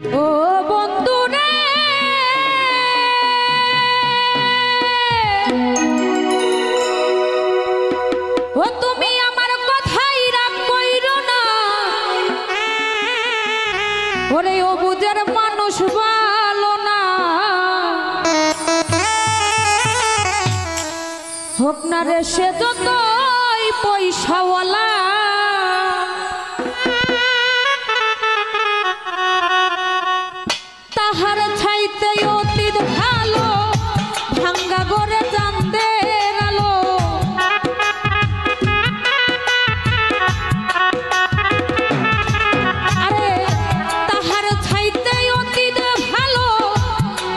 ও বন্ধু রে, ও তুমি আমার কথাই রাগ কইরো না। ওরে ও বুঝের মানুষ ভালো না, হোক না রে সে যতই পয়সাওয়ালা। তাহার ছাইতে অতীত ভালো, ভাঙ্গা গড়ে চাঁদের আলো। আরে তাহার ছাইতে অতীত ভালো,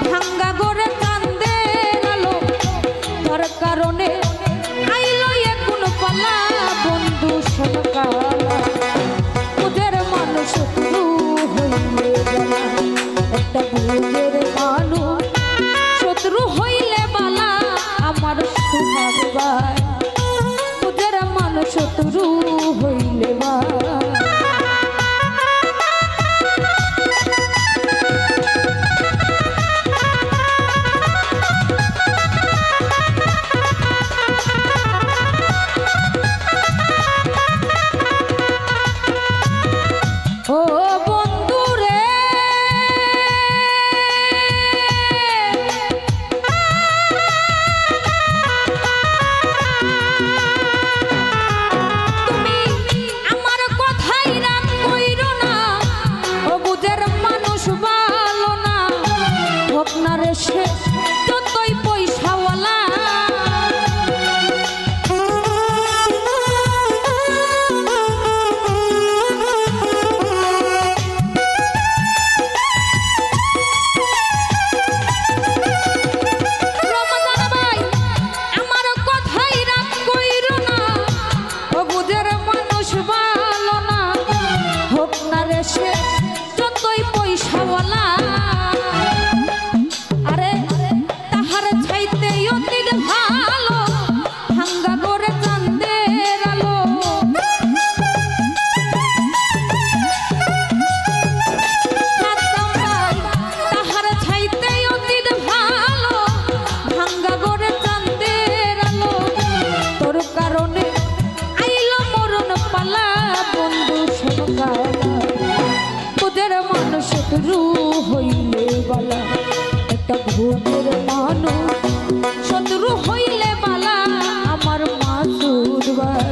ভাঙ্গা গড়ে চাঁদের আলো। তার কারণে আইলো এখন পালা বন্ধু সনকালা। ওদের মানুষ শত্রু হইলে বালা, একটা বুঝের মানুষ শত্রু হইলে বালা। আমার সুভাগ ভাই, ওদের মানুষ শত্রু হইলে বালা। ও বন্ধু রে, তুমি আমার কথাই রাগ কইরো না। ও বুঝের মানুষ ভালো না, হোক না রে সে যতই পয়সাওয়ালা। আরে তাহার ছাইতে অতীত ভালো, ভাঙ্গা গড়ে চাঁদের আলো। তাহার ছাইতে অতীত ভালো, ভাঙ্গা গড়ে চাঁদের আলো। তোর কারণে আইলো মরণ পালা বন্ধু সনকালা। ওদের মানুষ শত্রু হইলে বালা, একটা ভোগের মানুষ শত্রু হইলে বালা। আমার মাসুদ ভাই,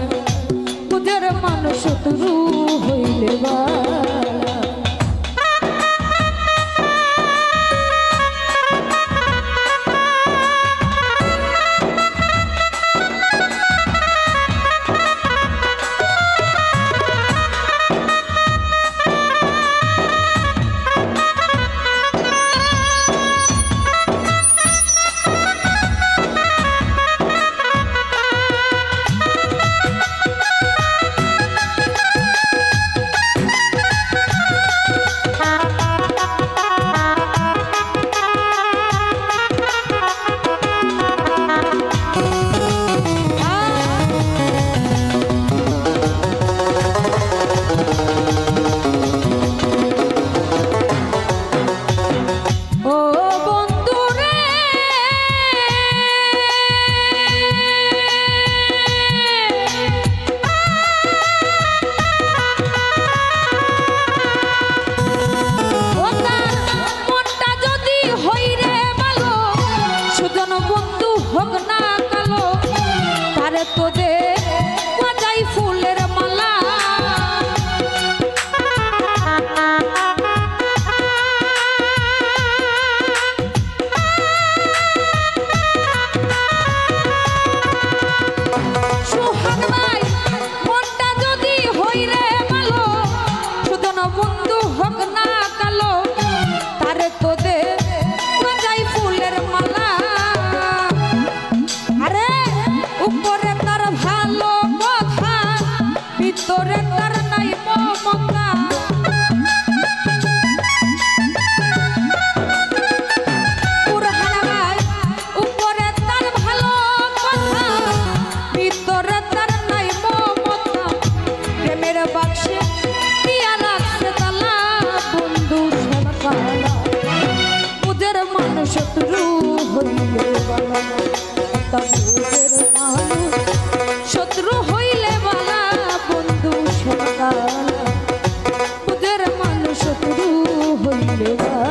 ওদের মানুষ শত্রু হইলে বালা। শত্রু হইলে বালা একটা বুঝের মানুষ শত্রু হইলে বালা বন্ধু সকালা বুঝের মানুষ শত্রু হইলে বালা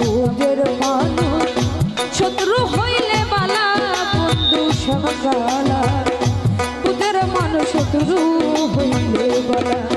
বুঝের মানুষ শত্রু হইলে বালা বন্ধু সকালা বুঝের মানুষ শত্রু হইলে বালা